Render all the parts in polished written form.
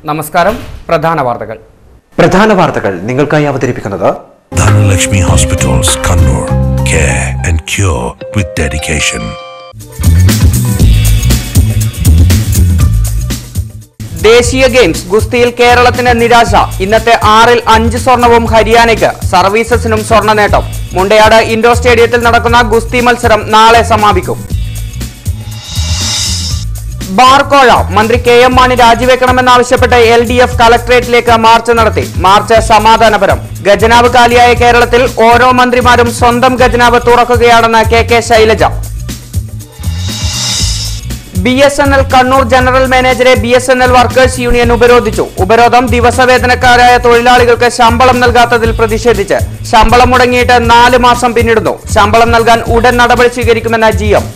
നമസ്കാരം. പ്രധാന വാർത്തകൾ നിങ്ങൾക്കായി അവതരിപ്പിക്കുന്നത് Dhanalakshmi Hospitals, Kannur. Care and cure with dedication. ദേശീയ ഗെയിംസ് ഗുസ്തിയിൽ കേരളത്തിന് നിരാശ. ഇന്നത്തെ 6-ൽ 5 സ്വർണവും ഹരിയാനയ്ക്ക്. സർവീസസിനും സ്വർണ്ണ നേട്ടം. മുണ്ടയാട് ഇൻഡോർ സ്റ്റേഡിയത്തിൽ നടക്കുന്ന ഗുസ്തി മത്സരം നാളെ സമാപിക്കും. ബാർക്കോഴ മന്ത്രി KM മാണി രാജിവെക്കണമെന്നാവശ്യപ്പെട്ട് LDF കളക്ടറേറ്റിലേക്ക് മാർച്ച് നടത്തി. മാർച്ച് സമാധാനപരം. ഖജനാവ് കാലിയായ കേരളത്തിൽ ഓരോ മന്ത്രിമാരും സ്വന്തം ഖജനാവ് തുറക്കുകയാണെന്ന് KK Shailaja. BSNL Kannur general മാനേജരെ BSNL വർക്കേഴ്സ് യൂണിയൻ ഉപരോധിച്ചു. ഉപരോധം ദിവസവേതനക്കാരായ തൊഴിലാളികൾക്ക് ശമ്പളം നൽകാത്തതിൽ പ്രതിഷേധിച്ച്. ശമ്പളം മുടങ്ങിയിട്ട് 4 മാസം പിന്നിടുന്നു. ശമ്പളം നൽകാൻ ഉടൻ നടപടി സ്വീകരിക്കുമെന്ന GM.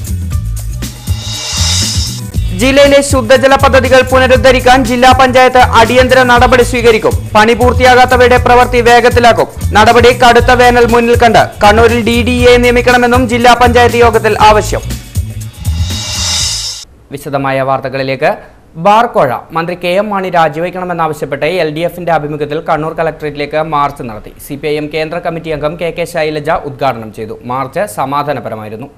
ജില്ലയിലെ ശുദ്ധജല പദ്ധതികൾ പുനരുദ്ധരിക്കാൻ ജില്ലാ പഞ്ചായത്ത് അടിയന്തര നടപടി സ്വീകരിക്കും. പണി പൂർത്തിയാകാത്തവയുടെ പ്രവൃത്തി വേഗത്തിലാക്കും. നടപടി കടുത്ത വേനൽ മുന്നിൽ കണ്ട് കണ്ണൂരിൽ DDA നിയമിക്കണമെന്നും ജില്ലാ പഞ്ചായത്ത് യോഗത്തിൽ ആവശ്യം. വിശദമായ വാർത്തകളിലേക്ക്. ബാർക്കോഴ മന്ത്രി KM മാണി രാജിവെക്കണമെന്നാവശ്യപ്പെട്ട് LDFന്റെ ആഭിമുഖ്യത്തിൽ കണ്ണൂർ കളക്ടറേറ്റിലേക്ക് മാർച്ച് നടത്തി. CPIM കേന്ദ്ര കമ്മിറ്റി അംഗം KK ശൈലജ ഉദ്ഘാടനം ചെയ്തു. മാർച്ച് സമാധാനപരമായിരുന്നു.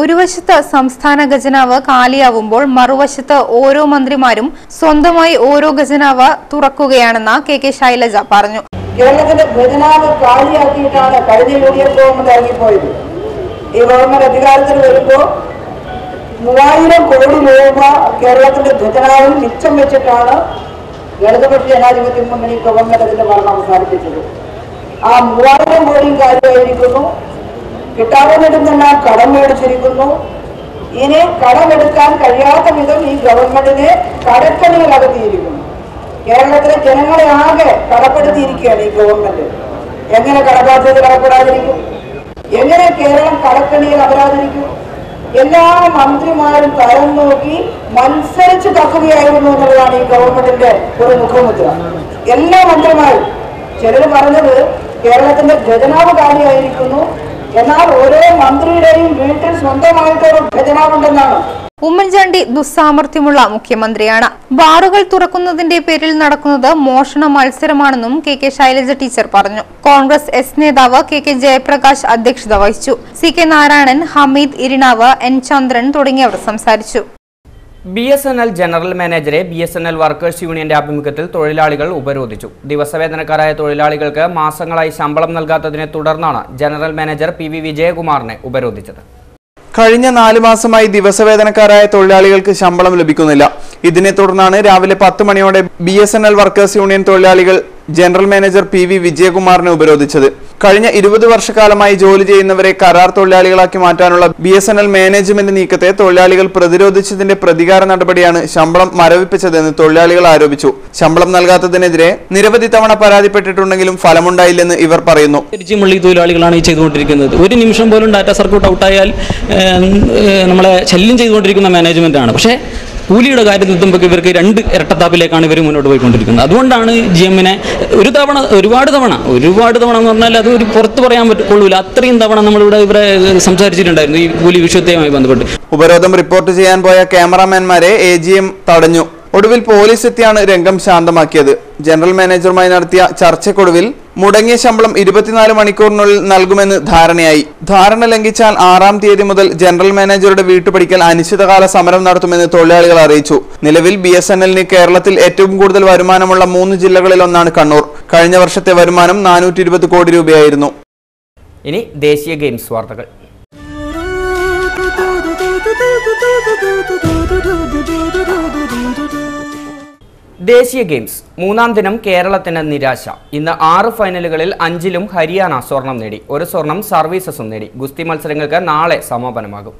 ഒരു വശത്ത് സംസ്ഥാന ഖജനാവ് കാലിയാവുമ്പോൾ മറുവശത്ത് ഓരോ മന്ത്രിമാരും സ്വന്തമായി ഓരോ ഖജനാവ് തുറക്കുകയാണെന്ന് KK ശൈലജ പറഞ്ഞു. കേരളത്തിന്റെ ഖജനാവ് കാലിയാക്കിയിട്ടാണ് കഴിഞ്ഞ UDF ഗവൺമെന്റ് ഇറങ്ങിപ്പോയത്. ഈ ഗവൺമെന്റ് അധികാരത്തിൽ വരുമ്പോൾ 3000 കോടി രൂപ കേരളത്തിന്റെ ഖജനാവിൽ മിച്ചം വെച്ചിട്ടാണ് ഇടതുപക്ഷ ജനാധിപത്യ മുന്നണി ഗവൺമെന്റ് അതിന്റെ ഭരണം അവസാനിപ്പിച്ചത്. ആ 3000 കോടിയും കാര്യമായിരിക്കുന്നു. കിട്ടാവുന്നതിനെല്ലാം കടം മേടിച്ചിരിക്കുന്നു. ഇനി കടമെടുക്കാൻ കഴിയാത്ത വിധം ഈ ഗവൺമെന്റിനെ കടക്കണിയിൽ അകത്തിയിരിക്കുന്നു. കേരളത്തിലെ ജനങ്ങളെ ആകെ കടപ്പെടുത്തിയിരിക്കുകയാണ് ഈ ഗവൺമെന്റ്. എങ്ങനെ കടബാധ്യത കടപ്പെടാതിരിക്കും? എങ്ങനെ കേരളം കടക്കണിയിൽ അപരാതിരിക്കും? എല്ലാ മന്ത്രിമാരും തരം നോക്കി മത്സരിച്ച് തക്കുകയായിരുന്നു എന്നുള്ളതാണ് ഈ ഗവൺമെന്റിന്റെ ഒരു മുഖമുദ്ര. എല്ലാ മന്ത്രിമാരും ചിലർ പറഞ്ഞത് കേരളത്തിന്റെ ഖജനാവ് കാലിയായിരിക്കുന്നു, എന്നാൽ ഓരോ മന്ത്രിയുടെയും വീട്ടിൽ സ്വന്തമായിട്ടൊരു ഖജനാവുണ്ടെന്നാണ്. ഉമ്മൻചാണ്ടി ദുസ്സാമർഥ്യമുള്ള മുഖ്യമന്ത്രിയാണ്. ബാറുകൾ തുറക്കുന്നതിന്റെ പേരിൽ നടക്കുന്നത് മോഷണ മത്സരമാണെന്നും KK ശൈലജ ടീച്ചർ പറഞ്ഞു. കോൺഗ്രസ് S നേതാവ് KK ജയപ്രകാശ് അധ്യക്ഷത വഹിച്ചു. CK നാരായണൻ, ഹമീദ് ഇരിണാവ്, N ചന്ദ്രൻ തുടങ്ങിയവർ സംസാരിച്ചു. BSNL ജനറൽ മാനേജരെ BSNL വർക്കേഴ്സ് യൂണിയന്റെ ആഭിമുഖ്യത്തിൽ തൊഴിലാളികൾ ഉപരോധിച്ചു. ദിവസവേതനക്കാരായ തൊഴിലാളികൾക്ക് മാസങ്ങളായി ശമ്പളം നൽകാത്തതിനെ തുടർന്നാണ് ജനറൽ മാനേജർ PV വിജയകുമാറിനെ ഉപരോധിച്ചത്. കഴിഞ്ഞ 4 മാസമായി ദിവസവേതനക്കാരായ തൊഴിലാളികൾക്ക് ശമ്പളം ലഭിക്കുന്നില്ല. ഇതിനെ തുടർന്നാണ് രാവിലെ 10 മണിയോടെ BSNL വർക്കേഴ്സ് യൂണിയൻ തൊഴിലാളികൾ ജനറൽ മാനേജർ PV വിജയകുമാറിനെ ഉപരോധിച്ചത്. കഴിഞ്ഞ 20 വർഷക്കാലമായി ജോലി ചെയ്യുന്നവരെ കരാർ തൊഴിലാളികളാക്കി മാറ്റാനുള്ള BSNL മാനേജ്മെന്റ് നീക്കത്തെ തൊഴിലാളികൾ പ്രതിരോധിച്ചതിന്റെ പ്രതികാര നടപടിയാണ് ശമ്പളം മരവിപ്പിച്ചതെന്ന് തൊഴിലാളികൾ ആരോപിച്ചു. ശമ്പളം നൽകാത്തതിനെതിരെ നിരവധി തവണ പരാതിപ്പെട്ടിട്ടുണ്ടെങ്കിലും ഫലമുണ്ടായില്ലെന്ന് ഇവർ പറയുന്നു. തൊഴിലാളികളാണ് ഈ ചെയ്തുകൊണ്ടിരിക്കുന്നത്. ഒരു നിമിഷം പോലും ഡാറ്റ സർക്യൂട്ട് ഔട്ടായാൽ നമ്മളെ ശല്യം ചെയ്തുകൊണ്ടിരിക്കുന്ന മാനേജ്മെന്റ് ആണ്. പക്ഷേ കൂലിയുടെ കാര്യം എത്തുമ്പോൾ ഇവർക്ക് 2 ഇരട്ടത്താപ്പിലേക്കാണ് ഇവർ മുന്നോട്ട് പോയിക്കൊണ്ടിരിക്കുന്നത്. അതുകൊണ്ടാണ് GMനെ ഒരുപാട് തവണ എന്ന് പറഞ്ഞാൽ അത് ഒരു പുറത്ത് പറയാൻ പറ്റുള്ളൂ. അത്രയും തവണ നമ്മളിവിടെ ഇവരെ സംസാരിച്ചിട്ടുണ്ടായിരുന്നു ഈ കൂലി വിഷയവുമായി ബന്ധപ്പെട്ട്. ഉപരോധം റിപ്പോർട്ട് ചെയ്യാൻ പോയ ക്യാമറാമാൻമാരെ AGM തടഞ്ഞു. ഒടുവിൽ പോലീസ് എത്തിയാണ് രംഗം ശാന്തമാക്കിയത്. ജനറൽ മാനേജറുമായി നടത്തിയ ചർച്ചയ്ക്കൊടുവിൽ മുടങ്ങിയ ശമ്പളം 24 മണിക്കൂറിനുള്ളിൽ നൽകുമെന്ന് ധാരണയായി. ധാരണ ലംഘിച്ചാൽ 6-ാം തീയതി മുതൽ ജനറൽ മാനേജറുടെ വീട്ടുപടിക്കൽ അനിശ്ചിതകാല സമരം നടത്തുമെന്ന് തൊഴിലാളികൾ അറിയിച്ചു. നിലവിൽ BSNLന് കേരളത്തിൽ ഏറ്റവും കൂടുതൽ വരുമാനമുള്ള 3 ജില്ലകളിൽ ഒന്നാണ് കണ്ണൂർ. കഴിഞ്ഞ വർഷത്തെ വരുമാനം 420 കോടി രൂപയായിരുന്നു. ഇനി ദേശീയ ഗെയിംസ് വാർത്തകൾ. ദേശീയ ഗെയിംസ് 3-ാം ദിനം കേരളത്തിന് നിരാശ. ഇന്ന് 6 ഫൈനലുകളിൽ 5-ലും ഹരിയാന സ്വർണം നേടി. 1 സ്വർണം സർവീസസും നേടി. ഗുസ്തി മത്സരങ്ങൾക്ക് നാളെ സമാപനമാകും.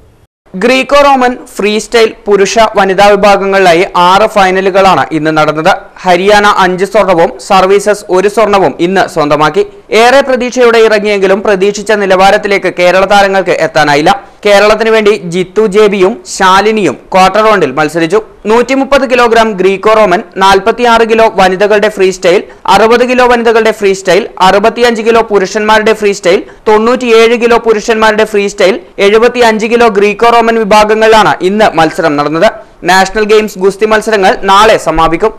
ഗ്രീക്കോ റോമൻ, ഫ്രീ സ്റ്റൈൽ, പുരുഷ വനിതാ വിഭാഗങ്ങളിലായി 6 ഫൈനലുകളാണ് ഇന്ന് നടന്നത്. ഹരിയാന 5 സ്വർണവും സർവീസസ് 1 സ്വർണവും ഇന്ന് സ്വന്തമാക്കി. ഏറെ പ്രതീക്ഷയോടെ ഇറങ്ങിയെങ്കിലും പ്രതീക്ഷിച്ച നിലവാരത്തിലേക്ക് കേരള താരങ്ങൾക്ക് എത്താനായില്ല. കേരളത്തിന് വേണ്ടി ജിത്തു ജേബിയും ശാലിനിയും ക്വാർട്ടർ റൗണ്ടിൽ മത്സരിച്ചു. 130 കിലോഗ്രാം ഗ്രീക്കോ റോമൻ, 46 കിലോ വനിതകളുടെ ഫ്രീ സ്റ്റൈൽ, 60 കിലോ വനിതകളുടെ ഫ്രീ സ്റ്റൈൽ, 65 കിലോ പുരുഷന്മാരുടെ ഫ്രീ സ്റ്റൈൽ, 97 കിലോ പുരുഷന്മാരുടെ freestyle, 75 kilo Greco Roman വിഭാഗങ്ങളിലാണ് ഇന്ന് മത്സരം നടന്നത്. നാഷണൽ ഗെയിംസ് ഗുസ്തി മത്സരങ്ങൾ നാളെ സമാപിക്കും.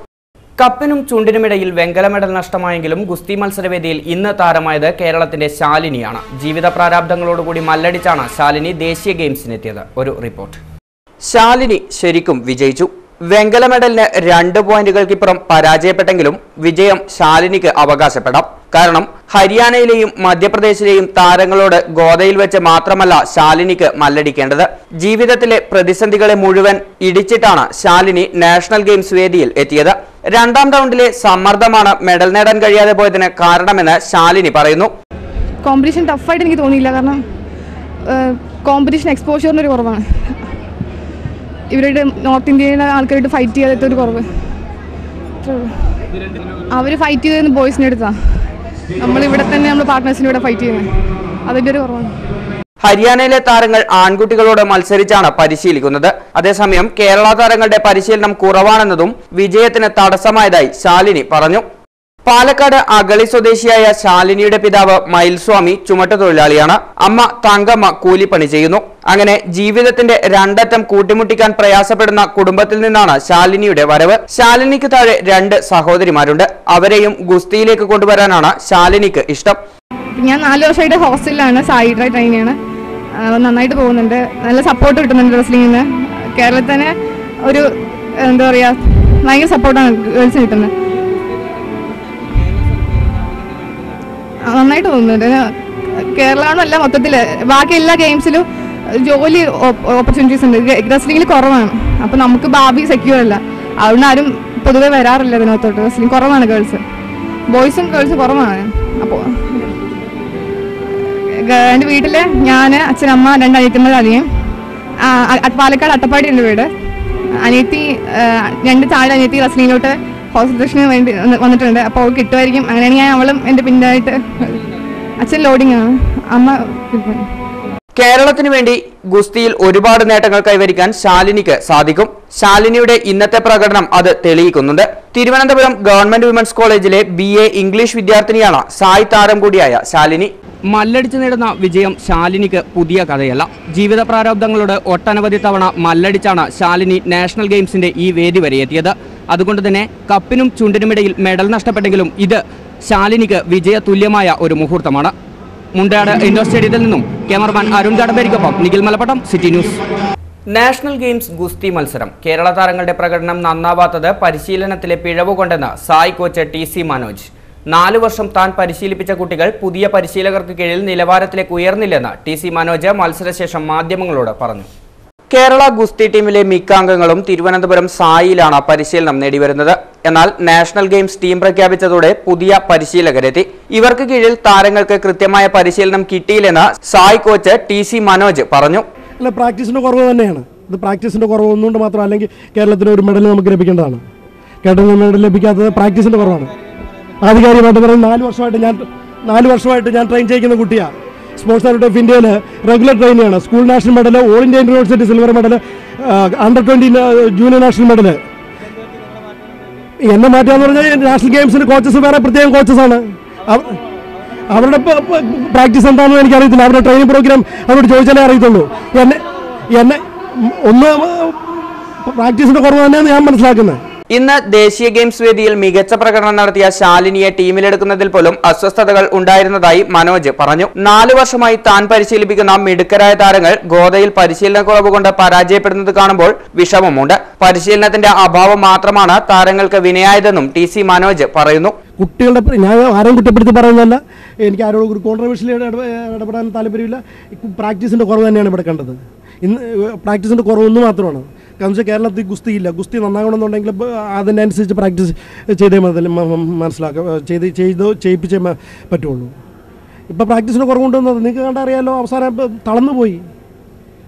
കപ്പിനും ചുണ്ടിനുമിടയിൽ വെങ്കല മെഡൽ നഷ്ടമായെങ്കിലും ഗുസ്തി മത്സരവേദിയിൽ ഇന്ന് താരമായത് കേരളത്തിന്റെ ശാലിനിയാണ്. ജീവിത പ്രാരാബ്ധങ്ങളോടുകൂടി മല്ലടിച്ചാണ് ശാലിനി ദേശീയ ഗെയിംസിനെത്തിയത്. ഒരു റിപ്പോർട്ട്. ശാലിനി ശരിക്കും വിജയിച്ചു. വെങ്കല മെഡലിന് 2 പോയിന്റുകൾക്കിപ്പുറം പരാജയപ്പെട്ടെങ്കിലും വിജയം ശാലിനിക്ക് അവകാശപ്പെടാം. കാരണം ഹരിയാനയിലെയും മധ്യപ്രദേശിലെയും താരങ്ങളോട് ഗോദയിൽ വെച്ച് മാത്രമല്ല ശാലിനിക്ക് മല്ലടിക്കേണ്ടത്. ജീവിതത്തിലെ പ്രതിസന്ധികളെ മുഴുവൻ ഇടിച്ചിട്ടാണ് ശാലിനി നാഷണൽ ഗെയിംസ് വേദിയിൽ എത്തിയത്. 2ാം റൗണ്ടിലെ സമ്മർദ്ദമാണ് മെഡൽ നേടാൻ കഴിയാതെ പോയതിന് കാരണമെന്ന് ശാലിനി പറയുന്നു. കോമ്പറ്റീഷൻ ടഫായിട്ട് എനിക്ക് തോന്നിയില്ല. കാരണം കോമ്പറ്റീഷൻ എക്സ്പോഷറിനൊരു കുറവാണ്. ഇവരുടെ നോർത്ത് ഇന്ത്യയിലെ ആൾക്കാരായിട്ട് ഫൈറ്റ് ചെയ്യാത്ത ഒരു കുറവ്. അവർ ഫൈറ്റ് ചെയ്തത് ബോയ്സിൻ്റെ അടുത്താണ്. നമ്മളിവിടെ തന്നെ നമ്മൾ പാർട്ട്നേഴ്സിൻ്റെ ഇവിടെ ഫൈറ്റ് ചെയ്യുന്നത്. അതിൻ്റെ ഒരു കുറവാണ്. ഹരിയാനയിലെ താരങ്ങൾ ആൺകുട്ടികളോട് മത്സരിച്ചാണ് പരിശീലിക്കുന്നത്. അതേസമയം കേരള താരങ്ങളുടെ പരിശീലനം കുറവാണെന്നതും വിജയത്തിന് തടസ്സമായതായി ശാലിനി പറഞ്ഞു. പാലക്കാട് അഗളി സ്വദേശിയായ ശാലിനിയുടെ പിതാവ് മയിൽസ്വാമി ചുമട്ടുതൊഴിലാളിയാണ്. അമ്മ തങ്കമ്മ കൂലിപ്പണി ചെയ്യുന്നു. അങ്ങനെ ജീവിതത്തിന്റെ 2 അറ്റം കൂട്ടിമുട്ടിക്കാൻ പ്രയാസപ്പെടുന്ന കുടുംബത്തിൽ നിന്നാണ് ശാലിനിയുടെ വരവ്. ശാലിനിക്ക് താഴെ 2 സഹോദരിമാരുണ്ട്. അവരെയും ഗുസ്തിയിലേക്ക് കൊണ്ടുവരാനാണ് ശാലിനിക്ക് ഇഷ്ടം. ഞാൻ 4 വർഷമായിട്ട് ഹോസ്റ്റലിലാണ് സായി ട്രെയിൻ ചെയ്യണം. നന്നായിട്ട് പോകുന്നുണ്ട്. നല്ല സപ്പോർട്ട് കിട്ടുന്നുണ്ട് റെസ്ലിംഗിന്. കേരളത്തിൽ തന്നെ ഒരു എന്താ പറയുക ഭയങ്കര സപ്പോർട്ടാണ് ഗേൾസിന് കിട്ടുന്നത്. നന്നായിട്ട് തോന്നുന്നുണ്ട്. കേരളമാണല്ല മൊത്തത്തിൽ ബാക്കി എല്ലാ ഗെയിംസിലും ജോലി ഓപ്പർച്യൂണിറ്റീസ് ഉണ്ട്. റെസ്ലിംഗിൽ കുറവാണ്. അപ്പോൾ നമുക്ക് ഭാവി സെക്യൂർ അല്ല. അതുകൊണ്ട് ആരും പൊതുവെ വരാറില്ല ഇതിനകത്തോട്ട്. റെസ്ലിംഗ് കുറവാണ്. ബോയ്സും ഗേൾസും കുറവാണ്. അപ്പോൾ എൻ്റെ വീട്ടിൽ ഞാൻ അച്ഛനമ്മ 2 അനിയത്തിമാരധികം. പാലക്കാട് അട്ടപ്പാടി എൻ്റെ വീട്. അനിയത്തി 2 താഴെ അനിയത്തി റെസ്ലിംഗിലോട്ട് ഹോസ്പിറ്റലിന് വേണ്ടി വന്നിട്ടുണ്ട്. അപ്പോൾ അവൾ കിട്ടുമായിരിക്കും. അങ്ങനെയാണ് ഞാൻ അവളും എൻ്റെ പിന്നായിട്ട്. അച്ഛൻ ലോഡിംഗ് ആണ്, അമ്മ. കേരളത്തിന് വേണ്ടി ഗുസ്തിയിൽ ഒരുപാട് നേട്ടങ്ങൾ കൈവരിക്കാൻ ശാലിനിക്ക് സാധിക്കും. ശാലിനിയുടെ ഇന്നത്തെ പ്രകടനം അത് തെളിയിക്കുന്നുണ്ട്. തിരുവനന്തപുരം ഗവൺമെന്റ് വിമൻസ് കോളേജിലെ BA ഇംഗ്ലീഷ് വിദ്യാർത്ഥിനിയാണ് സായി താരം കൂടിയായ ശാലിനി. മല്ലടിച്ച് നേടുന്ന വിജയം ശാലിനിക്ക് പുതിയ കഥയല്ല. ജീവിത പ്രാരാബ്ധങ്ങളോട് ഒട്ടനവധി തവണ മല്ലടിച്ചാണ് ശാലിനി നാഷണൽ ഗെയിംസിന്റെ ഈ വേദി വരെ എത്തിയത്. അതുകൊണ്ട് തന്നെ കപ്പിനും ചുണ്ടിനുമിടയിൽ മെഡൽ നഷ്ടപ്പെട്ടെങ്കിലും ഇത് ശാലിനിക്ക് വിജയ തുല്യമായ ഒരു മുഹൂർത്തമാണ്. മുണ്ടാട് ഇൻഡോർ സ്റ്റേഡിയത്തിൽ നിന്നും ക്യാമറമാൻ അരുൺ കടമ്പേരിക്കൊപ്പം Nikhil Malappattam, city news. National games ഗുസ്തി മത്സരം. കേരള താരങ്ങളുടെ പ്രകടനം നന്നാവാത്തത് പരിശീലനത്തിലെ പിഴവ് കൊണ്ടെന്ന് സായി കോച്ച് TC മനോജ്. 4 വർഷം താൻ പരിശീലിപ്പിച്ച കുട്ടികൾ പുതിയ പരിശീലകർക്ക് കീഴിൽ നിലവാരത്തിലേക്ക് ഉയർന്നില്ലെന്ന് TC മനോജ് മത്സരശേഷം മാധ്യമങ്ങളോട് പറഞ്ഞു. കേരള ഗുസ്തി ടീമിലെ മിക്ക അംഗങ്ങളും തിരുവനന്തപുരം സായിയിലാണ് പരിശീലനം നേടിവരുന്നത്. എന്നാൽ നാഷണൽ ഗെയിംസ് ടീം പ്രഖ്യാപിച്ചതോടെ പുതിയ പരിശീലകരെത്തി. ഇവർക്ക് കീഴിൽ താരങ്ങൾക്ക് കൃത്യമായ പരിശീലനം കിട്ടിയില്ലെന്ന് സായി കോച്ച് TC മനോജ് പറഞ്ഞു. അല്ല, പ്രാക്ടീസിന്റെ കുറവ് തന്നെയാണ് ഇത്. പ്രാക്ടീസിന്റെ കുറവ് ഒന്നുകൊണ്ട് മാത്രം അല്ലെങ്കിൽ കേരളത്തിന് ഒരു മെഡൽ നമുക്ക് ലഭിക്കേണ്ടതാണ്. കേരളത്തിന് മെഡൽ ലഭിക്കാത്തത് പ്രാക്ടീസിന്റെ കുറവാണ്. ആധികാരികമായിട്ട് പറയുന്നത് 4 വർഷമായിട്ട് ഞാൻ ട്രെയിൻ ചെയ്യിക്കുന്ന കുട്ടിയാണ്. സ്പോർട്സ് അതോറിറ്റി ഓഫ് ഇന്ത്യയിൽ റെഗുലർ ട്രെയിനിയാണ്. School national medal, all India university silver medal, under 20 junior national medal. എന്നെ മാറ്റാന്ന് പറഞ്ഞാൽ നാഷണൽ ഗെയിംസിന് കോച്ചസ് വേറെ പ്രത്യേകം കോച്ചസാണ്. അവരുടെ പ്രാക്ടീസ് എന്താണെന്ന് എനിക്കറിയത്തില്ല. അവരുടെ ട്രെയിനിങ് പ്രോഗ്രാം അവരോട് ചോദിച്ചാലേ അറിയത്തുള്ളൂ. എന്നെ ഒന്ന് പ്രാക്ടീസിന്റെ കുറവ് തന്നെയാണ് ഞാൻ മനസ്സിലാക്കുന്നത്. ഇന്ന് ദേശീയ ഗെയിംസ് വേദിയിൽ മികച്ച പ്രകടനം നടത്തിയ ശാലിനിയെ ടീമിലെടുക്കുന്നതിൽ പോലും അസ്വസ്ഥതകൾ ഉണ്ടായിരുന്നതായി മനോജ് പറഞ്ഞു. 4 വർഷമായി താൻ പരിശീലിപ്പിക്കുന്ന മിടുക്കരായ താരങ്ങൾ ഗോദയിൽ പരിശീലനക്കുറവ് കൊണ്ട് പരാജയപ്പെടുന്നത് കാണുമ്പോൾ വിഷമമുണ്ട്. പരിശീലനത്തിന്റെ അഭാവം മാത്രമാണ് താരങ്ങൾക്ക് വിനയായതെന്നും TC മനോജ് പറയുന്നു. കുട്ടികളുടെ ഞാൻ ആരെയും കുറ്റപ്പെടുത്തി പറയുന്നതല്ല. എനിക്ക് ആരോടും ഒരു കോൺട്രവേഴ്ഷ്യൽ ഇടപെടാൻ താല്പര്യമില്ല. പ്രാക്ടീസിന്റെ കുറവ് തന്നെയാണ് ഇവിടെ കണ്ടത്. ഇന്ന് പ്രാക്ടീസിന്റെ കുറവൊന്നും മാത്രമാണ്. കാരണം വെച്ചാൽ കേരളത്തിൽ ഗുസ്തിയില്ല. ഗുസ്തി നന്നാകണമെന്നുണ്ടെങ്കിൽ അതിനനുസരിച്ച് പ്രാക്ടീസ് ചെയ്തേ ചെയ്യിപ്പിച്ചേ പറ്റുള്ളൂ. ഇപ്പം പ്രാക്ടീസിന് കുറവുണ്ടെന്നത് നിങ്ങൾക്ക് കണ്ടറിയാലോ. അവസാനം തളർന്നുപോയി.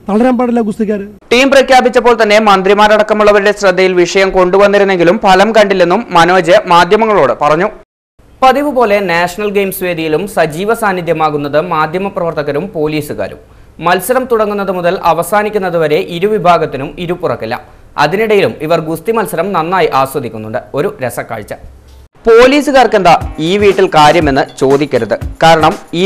തളരാൻ പാടില്ല ഗുസ്തിക്കാർ. ടീം പ്രഖ്യാപിച്ചപ്പോൾ തന്നെ മന്ത്രിമാരടക്കമുള്ളവരുടെ ശ്രദ്ധയിൽ വിഷയം കൊണ്ടുവന്നിരുന്നെങ്കിലും ഫലം കണ്ടില്ലെന്നും മനോജ് മാധ്യമങ്ങളോട് പറഞ്ഞു. പതിവ് പോലെ നാഷണൽ ഗെയിംസ് വേദിയിലും സജീവ സാന്നിധ്യമാകുന്നത് മാധ്യമപ്രവർത്തകരും പോലീസുകാരും. മത്സരം തുടങ്ങുന്നത് മുതൽ അവസാനിക്കുന്നതുവരെ ഇരുവിഭാഗത്തിനും ഇരുപുറക്കില്ല. അതിനിടയിലും ഇവർ ഗുസ്തി മത്സരം നന്നായി ആസ്വദിക്കുന്നുണ്ട്. ഒരു രസക്കാഴ്ച. പോലീസുകാർക്കെന്താ ഈ വീട്ടിൽ കാര്യമെന്ന് ചോദിക്കരുത്. കാരണം ഈ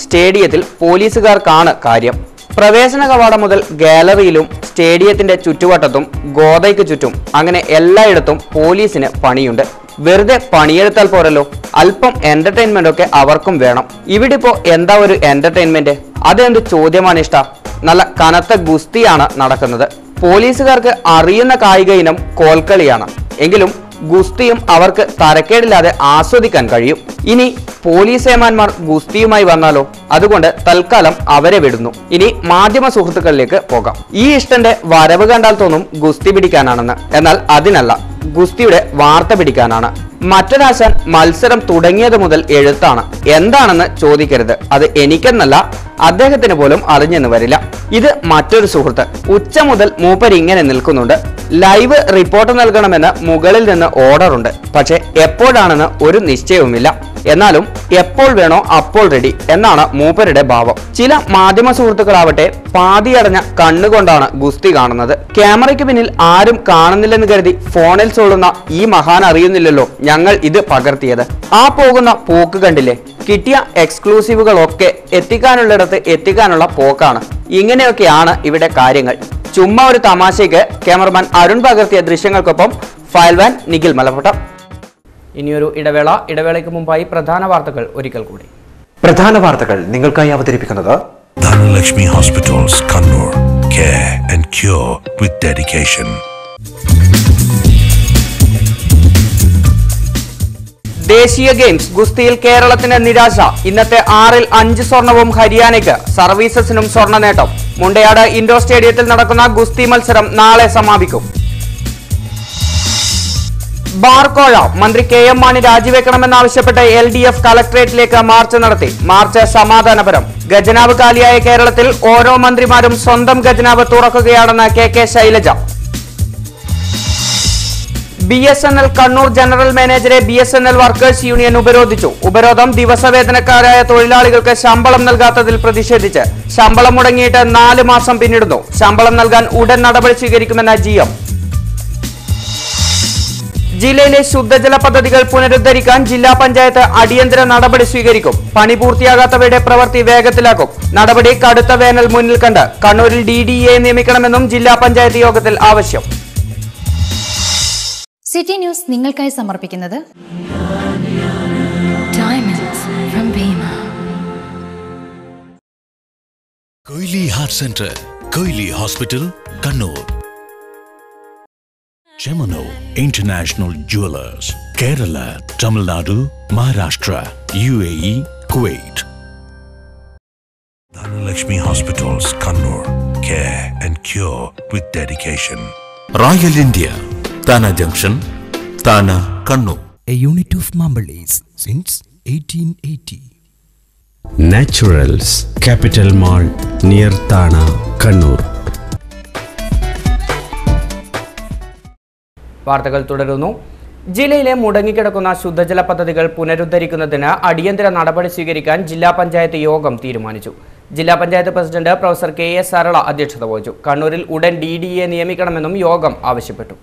സ്റ്റേഡിയത്തിൽ പോലീസുകാർക്കാണ് കാര്യം. പ്രവേശന കവാടം മുതൽ ഗാലറിയിലും സ്റ്റേഡിയത്തിന്റെ ചുറ്റുവട്ടത്തും ഗോദയ്ക്ക് ചുറ്റും അങ്ങനെ എല്ലായിടത്തും പോലീസിന് പണിയുണ്ട്. വെറുതെ പണിയെടുത്താൽ പോരല്ലോ, അല്പം എന്റർടൈൻമെന്റ് ഒക്കെ അവർക്കും വേണം. ഇവിടെ ഇപ്പോ എന്താ ഒരു എന്റർടൈൻമെന്റ്? അതെന്ത് ചോദ്യമാണ് ഇഷ്ട? നല്ല കനത്ത ഗുസ്തിയാണ് നടക്കുന്നത്. പോലീസുകാർക്ക് അറിയുന്ന കായിക ഇനം കോൽക്കളിയാണ്. എങ്കിലും ഗുസ്തിയും അവർക്ക് തരക്കേടില്ലാതെ ആസ്വദിക്കാൻ കഴിയും. ഇനി പോലീസ് ഏമാന്മാർ ഗുസ്തിയുമായി വന്നാലോ? അതുകൊണ്ട് തൽക്കാലം അവരെ വിടുന്നു. ഇനി മാധ്യമ സുഹൃത്തുക്കളിലേക്ക് പോകാം. ഈ ഇഷ്ടന്റെ വരവ് കണ്ടാൽ തോന്നും ഗുസ്തി പിടിക്കാനാണെന്ന്. എന്നാൽ അതിനല്ല, ഗുസ്തിയുടെ വാർത്ത പിടിക്കാനാണ്. മറ്റൊരാശാൻ മത്സരം തുടങ്ങിയത് മുതൽ എഴുത്താണ്. എന്താണെന്ന് ചോദിക്കരുത്. അത് എനിക്കെന്നല്ല, അദ്ദേഹത്തിന് പോലും അറിഞ്ഞെന്ന് വരില്ല. ഇത് മറ്റൊരു സുഹൃത്ത്. ഉച്ച മുതൽ മൂപ്പർ ഇങ്ങനെ നിൽക്കുന്നുണ്ട്. ലൈവ് റിപ്പോർട്ട് നൽകണമെന്ന് മുകളിൽ നിന്ന് ഓർഡറുണ്ട്. പക്ഷെ എപ്പോഴാണെന്ന് ഒരു നിശ്ചയവുമില്ല. എന്നാലും എപ്പോൾ വേണോ അപ്പോൾ റെഡി എന്നാണ് മൂപ്പരുടെ ഭാവം. ചില മാധ്യമ സുഹൃത്തുക്കളാവട്ടെ പാതിയടഞ്ഞ കണ്ണുകൊണ്ടാണ് ഗുസ്തി കാണുന്നത്. ക്യാമറയ്ക്ക് പിന്നിൽ ആരും കാണുന്നില്ലെന്ന് കരുതി ഫോണിൽ സോളുന്ന ഈ മഹാൻ അറിയുന്നില്ലല്ലോ ഞങ്ങൾ ഇത് പകർത്തിയത്. ആ പോകുന്ന പോക്ക് കണ്ടില്ലേ? കിട്ടിയ എക്സ്ക്ലൂസീവുകളൊക്കെ എത്തിക്കാനുള്ളിടത്ത് എത്തിക്കാനുള്ള പോക്കാണ്. ഇങ്ങനെയൊക്കെയാണ് ഇവിടെ കാര്യങ്ങൾ. ചുമ്മാ ഒരു തമാശയ്ക്ക് ക്യാമറമാൻ അരുൺ പകർത്തിയ ദൃശ്യങ്ങൾക്കൊപ്പം ഫയൽവാൻ നിഖിൽ മലപ്പട്ടം. ഇനിയൊരു ഇടവേളയ്ക്ക് മുമ്പായി പ്രധാന വാർത്തകൾ ഒരിക്കൽ കൂടി. പ്രധാന വാർത്തകൾ നിങ്ങൾക്കായി അവതരിപ്പിക്കുന്നത് Dhanalakshmi Hospitals, Kannur. Care and cure with dedication. ദേശീയ ഗെയിംസ് ഗുസ്തിയിൽ കേരളത്തിന് നിരാശ. ഇന്നത്തെ 6-ൽ 5 സ്വർണവും ഹരിയാനയ്ക്ക്. സർവീസസിനും സ്വർണ്ണ നേട്ടം. മുണ്ടയാട് ഇൻഡോർ സ്റ്റേഡിയത്തിൽ നടക്കുന്ന ഗുസ്തി മത്സരം നാളെ സമാപിക്കും. ബാർക്കോഴ മന്ത്രി KM മാണി രാജിവെക്കണമെന്നാവശ്യപ്പെട്ട് LDF കളക്ടറേറ്റിലേക്ക് മാർച്ച് നടത്തി. മാർച്ച് സമാധാനപരം. ഖജനാവ് കാലിയായ കേരളത്തിൽ ഓരോ മന്ത്രിമാരും സ്വന്തം ഖജനാവ് തുറക്കുകയാണെന്ന് KK Shailaja. BSNL Kannur general മാനേജരെ BSNL വർക്കേഴ്സ് യൂണിയൻ ഉപരോധിച്ചു. ഉപരോധം ദിവസവേതനക്കാരായ തൊഴിലാളികൾക്ക് ശമ്പളം നൽകാത്തതിൽ പ്രതിഷേധിച്ച്. ശമ്പളം മുടങ്ങിയിട്ട് 4 മാസം പിന്നിടുന്നു. ശമ്പളം നൽകാൻ ഉടൻ നടപടി സ്വീകരിക്കുമെന്ന് GM. ജില്ലയിലെ ശുദ്ധജല പദ്ധതികൾ പുനരുദ്ധരിക്കാൻ ജില്ലാ പഞ്ചായത്ത് അടിയന്തര നടപടി സ്വീകരിക്കും. പണി പൂർത്തിയാകാത്തവയുടെ പ്രവൃത്തി വേഗത്തിലാക്കും. നടപടി കടുത്ത വേനൽ മുന്നിൽ കണ്ട് കണ്ണൂരിൽ DDA നിയമിക്കണമെന്നും ജില്ലാ പഞ്ചായത്ത് യോഗത്തിൽ ആവശ്യം. സിറ്റി ന്യൂസ് നിങ്ങൾക്കായി സമർപ്പിക്കുന്നത് diamonds from Bhima. Koili Heart Center, Koili Hospital, Kannur. Gemino International Jewelers, Kerala, Tamil Nadu, Maharashtra, UAE, Kuwait. Dhanalakshmi Hospitals, Kannur. Care and cure with dedication. Royal India, Thana Junction, Thana, Kannur. A unit of Mambalis since 1880. Naturals, Capital Mall, near Thana, Kannur. വാർത്തകൾ തുടരുന്നു. ജില്ലയിലെ മുടങ്ങിക്കിടക്കുന്ന ശുദ്ധജല പദ്ധതികൾ പുനരുദ്ധരിക്കുന്നതിന് അടിയന്തര നടപടി സ്വീകരിക്കാൻ ജില്ലാ പഞ്ചായത്ത് യോഗം തീരുമാനിച്ചു. ജില്ലാ panchayat president professor KA Sarala അധ്യക്ഷത വഹിച്ചു. കണ്ണൂരിൽ ഉടൻ DDA നിയമിക്കണമെന്നും യോഗം ആവശ്യപ്പെട്ടു.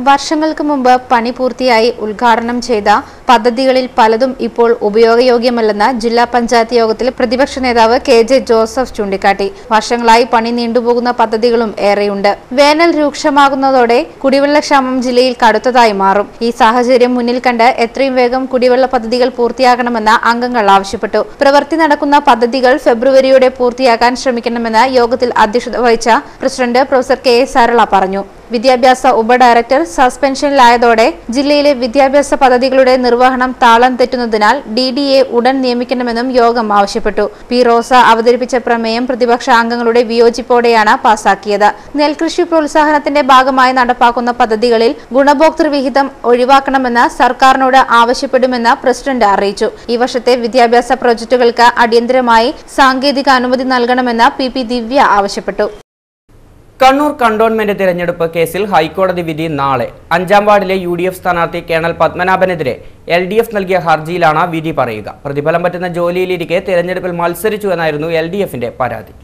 വർഷങ്ങൾക്ക് മുമ്പ് പണി പൂർത്തിയായി ഉദ്ഘാടനം ചെയ്ത പദ്ധതികളിൽ പലതും ഇപ്പോൾ ഉപയോഗയോഗ്യമല്ലെന്ന് ജില്ലാ പഞ്ചായത്ത് യോഗത്തിൽ പ്രതിപക്ഷ നേതാവ് KJ ജോസഫ് ചൂണ്ടിക്കാട്ടി. വർഷങ്ങളായി പണി നീണ്ടുപോകുന്ന പദ്ധതികളും ഏറെയുണ്ട്. വേനൽ രൂക്ഷമാകുന്നതോടെ കുടിവെള്ളക്ഷാമം ജില്ലയിൽ കടുത്തതായി മാറും. ഈ സാഹചര്യം മുന്നിൽ കണ്ട് എത്രയും വേഗം കുടിവെള്ള പദ്ധതികൾ പൂർത്തിയാക്കണമെന്ന് അംഗങ്ങൾ ആവശ്യപ്പെട്ടു. പ്രവൃത്തി നടക്കുന്ന പദ്ധതികൾ ഫെബ്രുവരിയോടെ പൂർത്തിയാക്കാൻ ശ്രമിക്കണമെന്ന് യോഗത്തിൽ അധ്യക്ഷത വഹിച്ച പ്രസിഡന്റ് പ്രൊഫസർ KA സരള പറഞ്ഞു. വിദ്യാഭ്യാസ ഉപഡയറക്ടർ സസ്പെൻഷനിലായതോടെ ജില്ലയിലെ വിദ്യാഭ്യാസ പദ്ധതികളുടെ നിർവഹണം താളം തെറ്റുന്നതിനാൽ DDA ഉടൻ നിയമിക്കണമെന്നും യോഗം ആവശ്യപ്പെട്ടു. P. റോസ അവതരിപ്പിച്ച പ്രമേയം പ്രതിപക്ഷ അംഗങ്ങളുടെ വിയോജിപ്പോടെയാണ് പാസാക്കിയത്. നെൽകൃഷി പ്രോത്സാഹനത്തിന്റെ ഭാഗമായി നടപ്പാക്കുന്ന പദ്ധതികളിൽ ഗുണഭോക്തൃ വിഹിതം ഒഴിവാക്കണമെന്ന് സർക്കാരിനോട് ആവശ്യപ്പെടുമെന്ന് പ്രസിഡന്റ് അറിയിച്ചു. ഈ വർഷത്തെ വിദ്യാഭ്യാസ പ്രൊജക്ടുകൾക്ക് അടിയന്തരമായി സാങ്കേതിക അനുമതി നൽകണമെന്ന് PP ദിവ്യ ആവശ്യപ്പെട്ടു. കണ്ണൂർ കണ്ടോൺമെന്റ് തിരഞ്ഞെടുപ്പ് കേസിൽ ഹൈക്കോടതി വിധി നാളെ. 5-ാം വാർഡിലെ UDF സ്ഥാനാർത്ഥി കേണൽ പത്മനാഭനെതിരെ LDF നൽകിയ ഹർജിയിലാണ് വിധി പറയുക. പ്രതിഫലം പറ്റുന്ന ജോലിയിലിരിക്കെ തിരഞ്ഞെടുപ്പിൽ മത്സരിച്ചു എന്നായിരുന്നു LDFന്റെ പരാതി.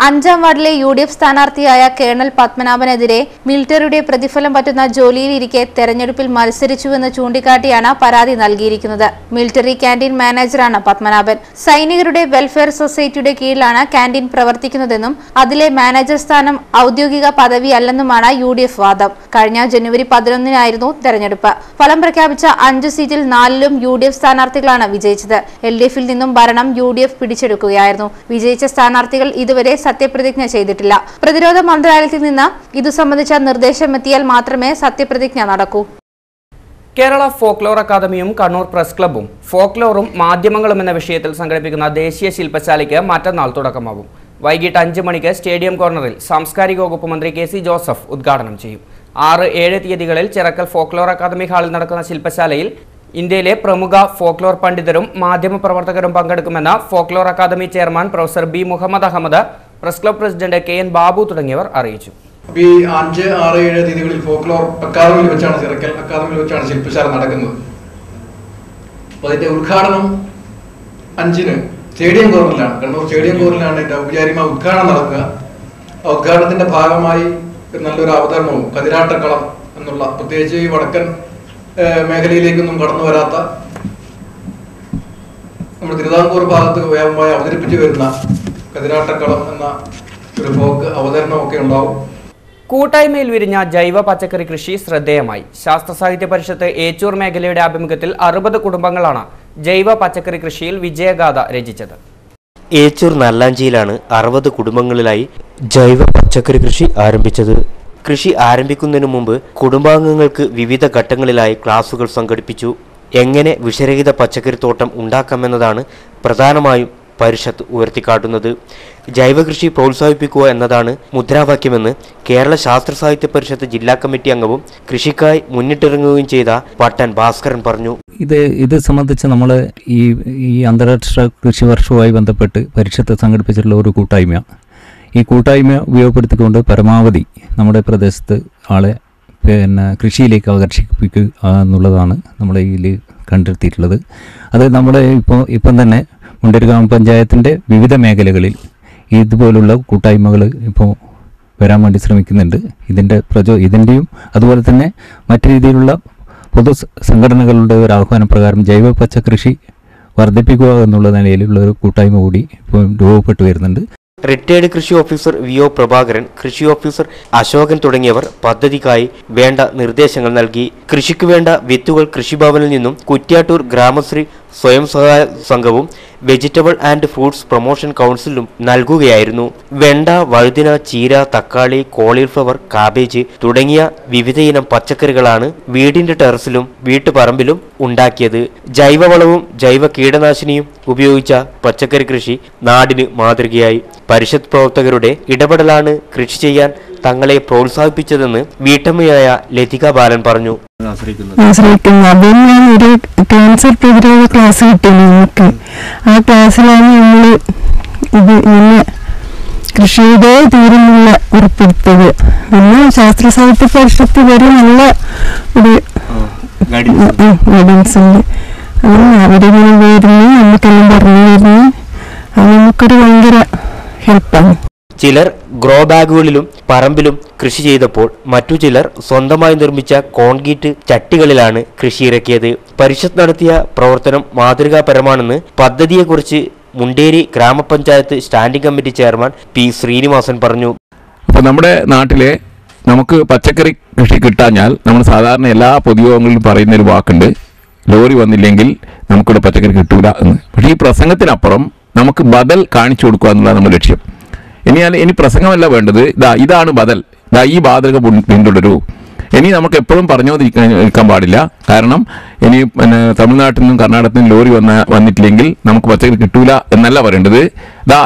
5ാം വാർഡിലെ UDF സ്ഥാനാർത്ഥിയായ കേണൽ പത്മനാഭനെതിരെ മിലിറ്ററിയുടെ പ്രതിഫലം പറ്റുന്ന ജോലിയിലിരിക്കെ തെരഞ്ഞെടുപ്പിൽ മത്സരിച്ചുവെന്ന് ചൂണ്ടിക്കാട്ടിയാണ് പരാതി നൽകിയിരിക്കുന്നത്. മിലിറ്ററി ക്യാന്റീൻ മാനേജറാണ് പത്മനാഭൻ. സൈനികരുടെ വെൽഫെയർ സൊസൈറ്റിയുടെ കീഴിലാണ് ക്യാന്റീൻ പ്രവർത്തിക്കുന്നതെന്നും അതിലെ മാനേജർ സ്ഥാനം ഔദ്യോഗിക പദവിയല്ലെന്നുമാണ് UDF വാദം. കഴിഞ്ഞ ജനുവരി 11-നായിരുന്നു തെരഞ്ഞെടുപ്പ്. ഫലം പ്രഖ്യാപിച്ച 5 സീറ്റിൽ 4ലും UDF സ്ഥാനാർത്ഥികളാണ് വിജയിച്ചത്. LDF-ൽ നിന്നും ഭരണം UDF പിടിച്ചെടുക്കുകയായിരുന്നു. വിജയിച്ച സ്ഥാനാർത്ഥികൾ ഇതുവരെ സത്യപ്രതിജ്ഞ ചെയ്തിട്ടില്ല. പ്രതിരോധ മന്ത്രാലയത്തിൽ നിന്ന് ഇതു സംബന്ധിച്ച നിർദ്ദേശം എത്തിയാൽ മാത്രമേ സത്യപ്രതിജ്ഞ നടക്കൂ. കേരള ഫോക്ലോർ അക്കാദമിയും കണ്ണൂർ പ്രസ് ക്ലബ്ബും ഫോക്ലോറും മാധ്യമങ്ങളും എന്ന വിഷയത്തിൽ സംഘടിപ്പിക്കുന്ന ദേശീയ ശില്പശാലയ്ക്ക് മറ്റന്നാൾ തുടക്കമാകും. വൈകിട്ട് 5 മണിക്ക് സ്റ്റേഡിയം കോർണറിൽ സാംസ്കാരിക വകുപ്പ് മന്ത്രി KC ജോസഫ് ഉദ്ഘാടനം ചെയ്യും. 6-7 തീയതികളിൽ ചിറക്കൽ ഫോക്ലോർ അക്കാദമി ഹാളിൽ നടക്കുന്ന ശില്പശാലയിൽ ഇന്ത്യയിലെ പ്രമുഖ ഫോക്ലോർ പണ്ഡിതരും മാധ്യമപ്രവർത്തകരും പങ്കെടുക്കുമെന്ന് folklore academy chairman professor B. Muhammad Ahmed, press club president KN Babu തുടങ്ങിയവർ അറിയിച്ചു. 5, 6, 7 തീയതികളിൽ ഫോക്ലോർ അക്കാദമിയിൽ വെച്ചാണ് ചിറക്കൽ അക്കാദമിയിൽ വെച്ചാണ് ശില്പശാല നടക്കുന്നത്. അപ്പോൾ അതിന്റെ ഉദ്ഘാടനം 5-ന് സ്റ്റേഡിയം കോർണറിലാണ്, കണ്ണൂർ സ്റ്റേഡിയം കോർണറിലാണ് ഇതിന്റെ ഔപചാരികമായ ഉദ്ഘാടനം നടക്കുക. ആ ഉദ്ഘാടനത്തിന്റെ ഭാഗമായി നല്ലൊരു അവതരണവും കതിരാട്ടക്കളം എന്നുള്ള, പ്രത്യേകിച്ച് ഈ വടക്കൻ മേഖലയിലേക്കൊന്നും കടന്നു വരാത്ത നമ്മുടെ തിരുവിതാംകൂർ ഭാഗത്ത് വ്യാപകമായി അവതരിപ്പിച്ചു വരുന്ന കതിരാട്ടക്കളം എന്ന ഒരു ഫോക്ക് അവതരണമൊക്കെ ഉണ്ടാവും. കൂട്ടായ്മയിൽ വിരിഞ്ഞ ജൈവ പച്ചക്കറി കൃഷി ശ്രദ്ധേയമായി. ശാസ്ത്ര സാഹിത്യ പരിഷത്ത് ഏച്ചൂർ മേഖലയുടെ ആഭിമുഖ്യത്തിൽ 60 കുടുംബങ്ങളാണ് ജൈവ പച്ചക്കറി കൃഷിയിൽ വിജയഗാഥ രചിച്ചത്. ഏച്ചൂർ നല്ലാഞ്ചിയിലാണ് 60 കുടുംബങ്ങളിലായി ജൈവ പച്ചക്കറി കൃഷി ആരംഭിച്ചത്. കൃഷി ആരംഭിക്കുന്നതിനു മുമ്പ് കുടുംബാംഗങ്ങൾക്ക് വിവിധ ഘട്ടങ്ങളിലായി ക്ലാസുകൾ സംഘടിപ്പിച്ചു. എങ്ങനെ വിഷരഹിത പച്ചക്കറിത്തോട്ടം ഉണ്ടാക്കാമെന്നതാണ് പ്രധാനമായും പരിഷത്ത് ഉയർത്തിക്കാട്ടുന്നത്. ജൈവകൃഷി പ്രോത്സാഹിപ്പിക്കുക എന്നതാണ് മുദ്രാവാക്യമെന്ന് കേരള ശാസ്ത്ര സാഹിത്യ പരിഷത്ത് ജില്ലാ കമ്മിറ്റി അംഗവും കൃഷിക്കായി മുന്നിട്ടിറങ്ങുകയും ചെയ്ത പട്ടൻ ഭാസ്കരൻ പറഞ്ഞു. ഇത് സംബന്ധിച്ച് നമ്മൾ ഈ അന്താരാഷ്ട്ര കൃഷി വർഷവുമായി ബന്ധപ്പെട്ട് പരിഷത്ത് സംഘടിപ്പിച്ചിട്ടുള്ള ഒരു കൂട്ടായ്മ. ഈ കൂട്ടായ്മ ഉപയോഗപ്പെടുത്തിക്കൊണ്ട് പരമാവധി നമ്മുടെ പ്രദേശത്ത് ആളെ കൃഷിയിലേക്ക് ആകർഷിപ്പിക്കുക എന്നുള്ളതാണ് നമ്മൾ ഇതിൽ കണ്ടെത്തിയിട്ടുള്ളത്. അത് നമ്മുടെ ഇപ്പം തന്നെ മുണ്ടൂർ ഗ്രാമപഞ്ചായത്തിൻ്റെ വിവിധ മേഖലകളിൽ ഇതുപോലുള്ള കൂട്ടായ്മകൾ ഇപ്പോൾ വരാൻ വേണ്ടി ശ്രമിക്കുന്നുണ്ട്. ഇതിൻ്റെയും അതുപോലെ തന്നെ മറ്റു രീതിയിലുള്ള പൊതു സംഘടനകളുടെ ഒരു ആഹ്വാനപ്രകാരം ജൈവ പച്ചക്കൃഷി വർദ്ധിപ്പിക്കുക എന്നുള്ള നിലയിലുള്ള ഒരു കൂട്ടായ്മ കൂടി ഇപ്പോൾ രൂപപ്പെട്ടു വരുന്നുണ്ട്. റിട്ടയർഡ് കൃഷി ഓഫീസർ VO പ്രഭാകരൻ, കൃഷി ഓഫീസർ അശോകൻ തുടങ്ങിയവർ പദ്ധതിക്കായി വേണ്ട നിർദ്ദേശങ്ങൾ നൽകി. കൃഷിക്ക് വേണ്ട വിത്തുകൾ കൃഷിഭവനിൽ നിന്നും കുറ്റ്യാട്ടൂർ ഗ്രാമശ്രീ സ്വയം സഹായ സംഘവും വെജിറ്റബിൾ ആൻഡ് ഫ്രൂട്ട്സ് പ്രൊമോഷൻ കൗൺസിലും നൽകുകയായിരുന്നു. വെണ്ട, വഴുതിന, ചീര, തക്കാളി, കോളിഫ്ലവർ, കാബേജ് തുടങ്ങിയ വിവിധയിനം പച്ചക്കറികളാണ് വീടിന്റെ ടെറസിലും വീട്ടുപറമ്പിലും ഉണ്ടാക്കിയത്. ജൈവവളവും ജൈവ കീടനാശിനിയും ഉപയോഗിച്ച പച്ചക്കറി കൃഷി നാടിന് മാതൃകയായി. പരിഷത്ത് പ്രവർത്തകരുടെ ഇടപെടലാണ് കൃഷി ചെയ്യാൻ തങ്ങളെ പ്രോത്സാഹിപ്പിച്ചതെന്ന് വീട്ടമ്മയായ ലതിക ബാലൻ പറഞ്ഞു. ഒരു ക്യാൻസർ പ്രതിരോധ ക്ലാസ് കിട്ടിയിരുന്നു നമുക്ക്. ആ ക്ലാസ്സിലാണ് നമ്മൾ ഇത് ഇങ്ങനെ കൃഷിയുടെ തീരുമുള്ള ഉറപ്പെടുത്തത്. നമ്മൾ ശാസ്ത്ര സാഹിത്യ പരിഷത്ത് വരെ നല്ല ഒരു ഗൈഡൻസ് ഉണ്ട്. അവരിങ്ങനെ വരുന്നു, നമുക്കെല്ലാം പറഞ്ഞു തരുന്നു. അത് നമുക്കൊരു ഭയങ്കര ഹെൽപ്പാണ്. ചിലർ ഗ്രോ ബാഗുകളിലും പറമ്പിലും കൃഷി ചെയ്തപ്പോൾ മറ്റു ചിലർ സ്വന്തമായി നിർമ്മിച്ച കോൺക്രീറ്റ് ചട്ടികളിലാണ് കൃഷി ഇറക്കിയത്. പരിഷത്ത് നടത്തിയ പ്രവർത്തനം മാതൃകാപരമാണെന്ന് പദ്ധതിയെക്കുറിച്ച് മുണ്ടേരി ഗ്രാമപഞ്ചായത്ത് standing committee chairman P. Srinivasan പറഞ്ഞു. അപ്പോൾ നമ്മുടെ നാട്ടിലെ നമുക്ക് പച്ചക്കറി കൃഷി കിട്ടാഞ്ഞാൽ നമ്മൾ സാധാരണ എല്ലാ പൊതുയോഗങ്ങളിലും പറയുന്നൊരു വാക്കുണ്ട്, ലോറി വന്നില്ലെങ്കിൽ നമുക്കിവിടെ പച്ചക്കറി കിട്ടൂല എന്ന്. പക്ഷേ ഈ പ്രസംഗത്തിനപ്പുറം നമുക്ക് ബദൽ കാണിച്ചു കൊടുക്കുക എന്നുള്ളതാണ് നമ്മുടെ ലക്ഷ്യം. ഇനി പ്രസംഗമല്ല വേണ്ടത്, ഇതാണ് ബദൽ, ഈ മാതൃക പിന്തുടരൂ. ഇനി നമുക്ക് എപ്പോഴും പറഞ്ഞുകൊണ്ടിരിക്കാൻ പാടില്ല. കാരണം ഇനി തമിഴ്നാട്ടിൽ നിന്നും കർണാടകത്തിൽ നിന്നും ലോറി വന്നിട്ടില്ലെങ്കിൽ നമുക്ക് പച്ചക്കറി കിട്ടൂല എന്നല്ല പറയേണ്ടത്.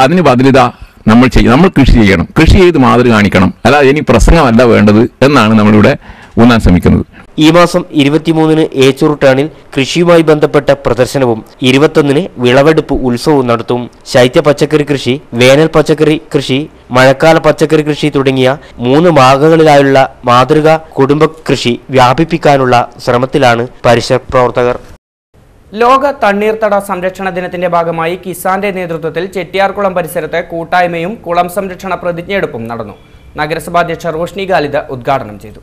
അതിന് ബദലിതാ നമ്മൾ കൃഷി ചെയ്യണം, കൃഷി ചെയ്ത് മാതൃക കാണിക്കണം. അല്ല ഇനി പ്രസംഗമല്ല വേണ്ടത് എന്നാണ് നമ്മളിവിടെ ഊന്നാൻ ശ്രമിക്കുന്നത്. ഈ മാസം 23-ന് ഏച്ചൂർ ടൗണിൽ കൃഷിയുമായി ബന്ധപ്പെട്ട പ്രദർശനവും 21-ന് വിളവെടുപ്പ് ഉത്സവവും നടത്തും. ശൈത്യ പച്ചക്കറി കൃഷി, വേനൽ പച്ചക്കറി കൃഷി, മഴക്കാല പച്ചക്കറി കൃഷി തുടങ്ങിയ 3 ഭാഗങ്ങളിലായുള്ള മാതൃകാ കുടുംബ കൃഷി വ്യാപിപ്പിക്കാനുള്ള ശ്രമത്തിലാണ് പരിഷത്ത് പ്രവർത്തകർ. ലോക തണ്ണീർത്തട സംരക്ഷണ ദിനത്തിന്റെ ഭാഗമായി കിസാന്റെ നേതൃത്വത്തിൽ ചെട്ടിയാർകുളം പരിസരത്ത് കൂട്ടായ്മയും കുളം സംരക്ഷണ പ്രതിജ്ഞയെടുപ്പും നടന്നു. നഗരസഭാധ്യക്ഷ റോഷ്നി ഖാലിദ് ഉദ്ഘാടനം ചെയ്തു.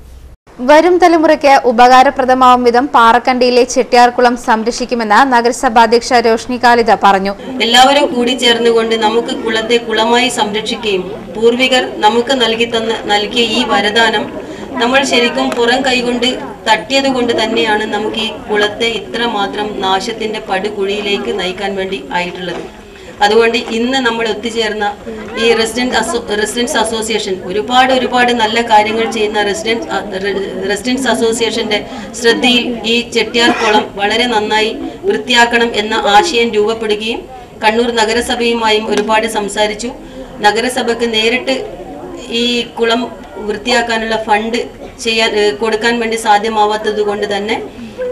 വരും തലമുറയ്ക്ക് ഉപകാരപ്രദമാവും വിധം പാറക്കണ്ടിയിലെ ചെട്ടിയാർകുളം സംരക്ഷിക്കുമെന്ന് നഗരസഭാധ്യക്ഷ റോഷ്നി ഖാലിദ് പറഞ്ഞു. എല്ലാവരും കൂടി ചേർന്നുകൊണ്ട് നമുക്ക് കുളത്തെ കുളമായി സംരക്ഷിക്കുകയും പൂർവികർ നമുക്ക് നൽകിയ ഈ വരദാനം നമ്മൾ ശരിക്കും പുറം കൈകൊണ്ട് തട്ടിയത് കൊണ്ട് തന്നെയാണ് നമുക്ക് ഈ കുളത്തെ ഇത്രമാത്രം നാശത്തിന്റെ പടുകുഴിയിലേക്ക് നയിക്കാൻ വേണ്ടി ആയിട്ടുള്ളത്. അതുകൊണ്ട് ഇന്ന് നമ്മൾ ഒത്തുചേർന്ന ഈ റെസിഡൻസ് അസോസിയേഷൻ ഒരുപാട് നല്ല കാര്യങ്ങൾ ചെയ്യുന്ന റെസിഡൻസ് അസോസിയേഷന്റെ ശ്രദ്ധയിൽ ഈ ചെട്ടിയാർകുളം വളരെ നന്നായി വൃത്തിയാക്കണം എന്ന ആശയം രൂപപ്പെടുകയും കണ്ണൂർ നഗരസഭയുമായും ഒരുപാട് സംസാരിച്ചു. നഗരസഭയ്ക്ക് നേരിട്ട് ഈ കുളം വൃത്തിയാക്കാനുള്ള ഫണ്ട് കൊടുക്കാൻ വേണ്ടി സാധ്യമാവാത്തത് കൊണ്ട് തന്നെ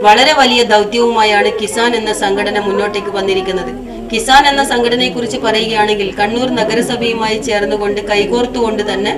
വളരെ വലിയ ദൗത്യവുമായാണ് കിസാൻ എന്ന സംഘടന മുന്നോട്ടേക്ക് വന്നിരിക്കുന്നത്. കിസാൻ എന്ന സംഘടനയെ കുറിച്ച് പറയുകയാണെങ്കിൽ കണ്ണൂർ നഗരസഭയുമായി ചേർന്നുകൊണ്ട് കൈകോർത്തുകൊണ്ട് തന്നെ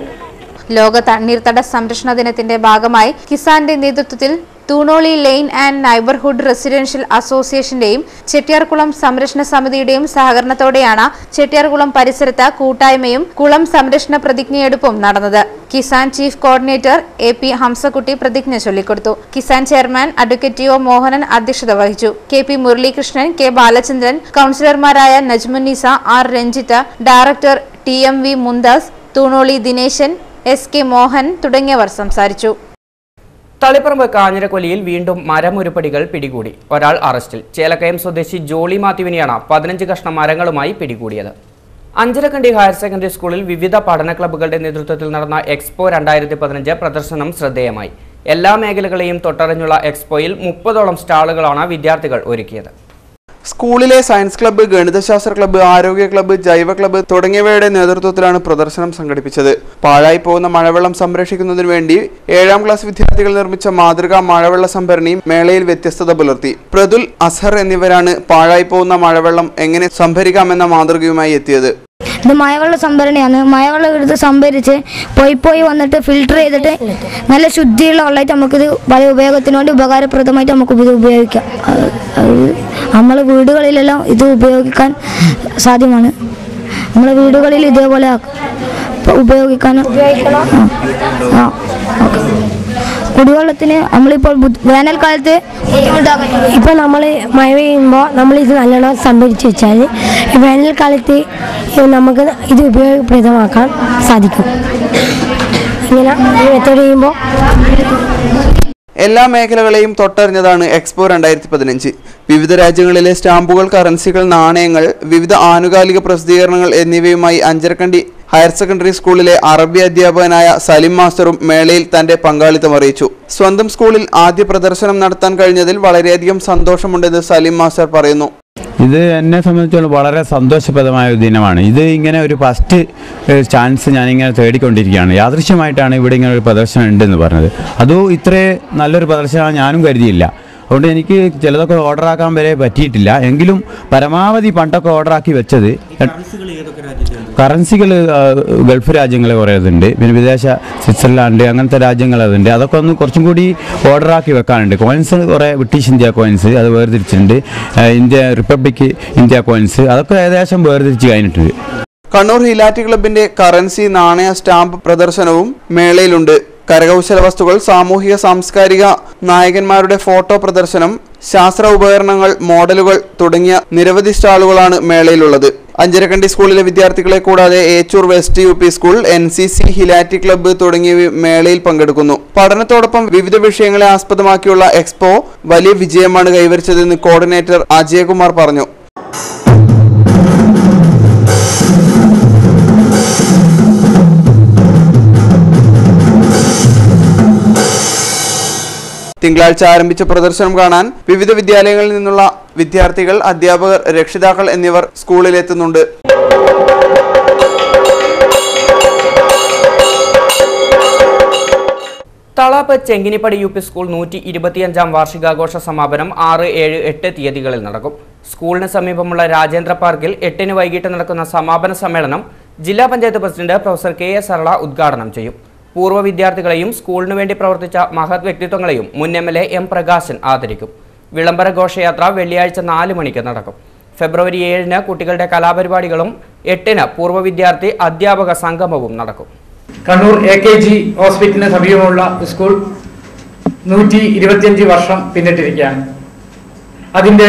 ലോക തണ്ണീർത്തട സംരക്ഷണ ദിനത്തിന്റെ ഭാഗമായി കിസാന്റെ നേതൃത്വത്തിൽ തൂണോളി ലെയിൻ ആൻഡ് നൈബർഹുഡ് റെസിഡൻഷ്യൽ അസോസിയേഷന്റെയും ചെട്ടിയാർകുളം സംരക്ഷണ സമിതിയുടെയും സഹകരണത്തോടെയാണ് ചെട്ടിയാർകുളം പരിസരത്ത് കൂട്ടായ്മയും കുളം സംരക്ഷണ പ്രതിജ്ഞയെടുപ്പും നടന്നത്. Kisan chief coordinator AP Hamsakutty പ്രതിജ്ഞ ചൊല്ലിക്കൊടുത്തു. Kisan chairman advocate TO Mohanan അധ്യക്ഷത വഹിച്ചു. KP മുരളീകൃഷ്ണൻ, K ബാലചന്ദ്രൻ, കൌൺസിലർമാരായ Najmunnisa, R Ranjitha, director TMV Muntas, Thoonoli Dineshan, SK Mohan തുടങ്ങിയവർ സംസാരിച്ചു. തളിപ്പറമ്പ് കാഞ്ഞിരക്കൊല്ലിയിൽ വീണ്ടും മരമുരുപ്പടികൾ പിടികൂടി. ഒരാൾ അറസ്റ്റിൽ. ചേലക്കയം സ്വദേശി ജോളി മാത്യുവിനെയാണ് 15 കഷ്ണം മരങ്ങളുമായി പിടികൂടിയത്. അഞ്ചരക്കണ്ടി ഹയർ സെക്കൻഡറി സ്കൂളിൽ വിവിധ പഠന ക്ലബ്ബുകളുടെ നേതൃത്വത്തിൽ നടന്ന എക്സ്പോ 2015 പ്രദർശനം ശ്രദ്ധേയമായി. എല്ലാ മേഖലകളെയും തൊട്ടറിഞ്ഞുള്ള എക്സ്പോയിൽ 30ഓളം സ്റ്റാളുകളാണ് വിദ്യാർത്ഥികൾ ഒരുക്കിയത്. സ്കൂളിലെ സയൻസ് ക്ലബ്ബ്, ഗണിതശാസ്ത്ര ക്ലബ്ബ്, ആരോഗ്യ ക്ലബ്ബ്, ജൈവ ക്ലബ്ബ് തുടങ്ങിയവയുടെ നേതൃത്വത്തിലാണ് പ്രദർശനം സംഘടിപ്പിച്ചത്. പാഴായി പോകുന്ന മഴവെള്ളം സംരക്ഷിക്കുന്നതിനു വേണ്ടി 7ാം ക്ലാസ് വിദ്യാർത്ഥികൾ നിർമ്മിച്ച മാതൃകാ മഴവെള്ള സംഭരണി മേളയിൽ വ്യത്യസ്തത പുലർത്തി. പ്രതുൽ, അസ്ഹർ എന്നിവരാണ് പാഴായി പോകുന്ന മഴവെള്ളം എങ്ങനെ സംഭരിക്കാമെന്ന മാതൃകയുമായി എത്തിയത്. ഇത് മഴവെള്ള സംഭരണിയാണ്. മഴവെള്ളം എടുത്ത് സംഭരിച്ച് പോയി വന്നിട്ട് ഫിൽട്ടർ ചെയ്തിട്ട് നല്ല ശുദ്ധിയുള്ള വെള്ളമായിട്ട് നമുക്കിത് പല ഉപയോഗത്തിന് വേണ്ടി ഉപകാരപ്രദമായിട്ട് നമുക്ക് ഇത് ഉപയോഗിക്കാം. നമ്മളെ വീടുകളിലെല്ലാം ഇത് ഉപയോഗിക്കാൻ സാധ്യമാണ്. നമ്മളെ വീടുകളിൽ ഇതേപോലെ ഉപയോഗിക്കാൻ കുടിവെള്ളത്തിന് നമ്മളിപ്പോൾ വേനൽക്കാലത്ത് ഇപ്പോൾ നമ്മൾ മഴ പെയ്യുമ്പോൾ നമ്മളിത് നല്ലോണം സംഭരിച്ച് വെച്ചാൽ വേനൽക്കാലത്ത് നമുക്ക് ഇത് ഉപയോഗപ്രദമാക്കാൻ സാധിക്കും. ഇങ്ങനെ മെത്തേഡ് ചെയ്യുമ്പോൾ എല്ലാ മേഖലകളെയും തൊട്ടറിഞ്ഞതാണ് എക്സ്പോ 2015. വിവിധ രാജ്യങ്ങളിലെ സ്റ്റാമ്പുകൾ, കറൻസികൾ, നാണയങ്ങൾ, വിവിധ ആനുകാലിക പ്രസിദ്ധീകരണങ്ങൾ എന്നിവയുമായി അഞ്ചരക്കണ്ടി ഹയർ സെക്കൻഡറി സ്കൂളിലെ അറബി അധ്യാപകനായ സലിം മാസ്റ്ററും മേളയിൽ തന്റെ പങ്കാളിത്തം അറിയിച്ചു. സ്വന്തം സ്കൂളിൽ ആദ്യ പ്രദർശനം നടത്താൻ കഴിഞ്ഞതിൽ വളരെയധികം സന്തോഷമുണ്ടെന്ന് സലിം മാസ്റ്റർ പറയുന്നു. ഇത് എന്നെ സംബന്ധിച്ചോളം വളരെ സന്തോഷപ്രദമായ ഒരു ദിനമാണ്. ഇത് ഇങ്ങനെ ഒരു ഫസ്റ്റ് ചാൻസ് ഞാനിങ്ങനെ തേടിക്കൊണ്ടിരിക്കുകയാണ്. യാദൃശ്യമായിട്ടാണ് ഇവിടെ ഇങ്ങനെ ഒരു പ്രദർശനം ഉണ്ടെന്ന് പറഞ്ഞത്. അതും ഇത്രയും നല്ലൊരു പ്രദർശനം ഞാനും കരുതിയില്ല. അതുകൊണ്ട് എനിക്ക് ചിലതൊക്കെ ഓർഡറാക്കാൻ വരെ പറ്റിയിട്ടില്ല. എങ്കിലും പരമാവധി പണ്ടൊക്കെ ഓർഡറാക്കി വെച്ചത് കറൻസികൾ ഗൾഫ് രാജ്യങ്ങളെ കുറേ അതുണ്ട്, പിന്നെ വിദേശ സ്വിറ്റ്സർലാൻഡ് അങ്ങനത്തെ രാജ്യങ്ങളതുണ്ട്. അതൊക്കെ ഒന്ന് കുറച്ചും കൂടി ഓർഡറാക്കി വെക്കാനുണ്ട്. കോയിൻസ് കുറേ ബ്രിട്ടീഷ് ഇന്ത്യ കോയിൻസ് അത് വേർതിരിച്ചിട്ടുണ്ട്. ഇന്ത്യ റിപ്പബ്ലിക് ഇന്ത്യ കോയിൻസ് അതൊക്കെ ഏകദേശം വേർതിരിച്ച് കഴിഞ്ഞിട്ടുണ്ട്. കണ്ണൂർ ഹിലാറ്റി ക്ലബിന്റെ കറൻസി, നാണയ, സ്റ്റാമ്പ് പ്രദർശനവും മേളയിലുണ്ട്. കരകൗശല വസ്തുക്കൾ, സാമൂഹിക സാംസ്കാരിക നായകന്മാരുടെ ഫോട്ടോ പ്രദർശനം, ശാസ്ത്ര ഉപകരണങ്ങൾ, മോഡലുകൾ തുടങ്ങിയ നിരവധി സ്റ്റാളുകളാണ് മേളയിലുള്ളത്. അഞ്ചരക്കണ്ടി സ്കൂളിലെ വിദ്യാർത്ഥികളെ കൂടാതെ Echur west UP school, NCC, ഹിലാറ്റി ക്ലബ്ബ് തുടങ്ങിയവ മേളയിൽ പങ്കെടുക്കുന്നു. പഠനത്തോടൊപ്പം വിവിധ വിഷയങ്ങളെ ആസ്പദമാക്കിയുള്ള എക്സ്പോ വലിയ വിജയമാണ് കൈവരിച്ചതെന്ന് കോർഡിനേറ്റർ അജയകുമാർ പറഞ്ഞു. തിങ്കളാഴ്ച ആരംഭിച്ച പ്രദർശനം കാണാൻ വിവിധ വിദ്യാലയങ്ങളിൽ നിന്നുള്ള വിദ്യാർത്ഥികൾ, അധ്യാപകർ, രക്ഷിതാക്കൾ എന്നിവർ സ്കൂളിലെത്തുന്നുണ്ട്. തളാപ്പ് ചെങ്കിനിപ്പടി UP സ്കൂൾ 125ാം വാർഷികാഘോഷ സമാപനം 6, 7, 8 തീയതികളിൽ നടക്കും. സ്കൂളിന് സമീപമുള്ള രാജേന്ദ്ര പാർക്കിൽ 8-ന് വൈകിട്ട് നടക്കുന്ന സമാപന സമ്മേളനം ജില്ലാ panchayat president professor KS Sarala ഉദ്ഘാടനം ചെയ്യും. പൂർവ്വ വിദ്യാർത്ഥികളെയും സ്കൂളിനു വേണ്ടി പ്രവർത്തിച്ച മഹത് വ്യക്തിത്വങ്ങളെയും മുൻ MLA M പ്രകാശൻ ആദരിക്കും. വിളംബര ഘോഷയാത്ര വെള്ളിയാഴ്ച 4 മണിക്ക് നടക്കും. ഫെബ്രുവരി 7-ന് കുട്ടികളുടെ കലാപരിപാടികളും 8-ന് പൂർവ്വ വിദ്യാർത്ഥി അധ്യാപക സംഗമവും നടക്കും. കണ്ണൂർ AKG ഹോസ്പിറ്റലിന് സമീപമുള്ള സ്കൂൾ 125 വർഷം പിന്നിട്ടിരിക്കുകയാണ്. അതിൻ്റെ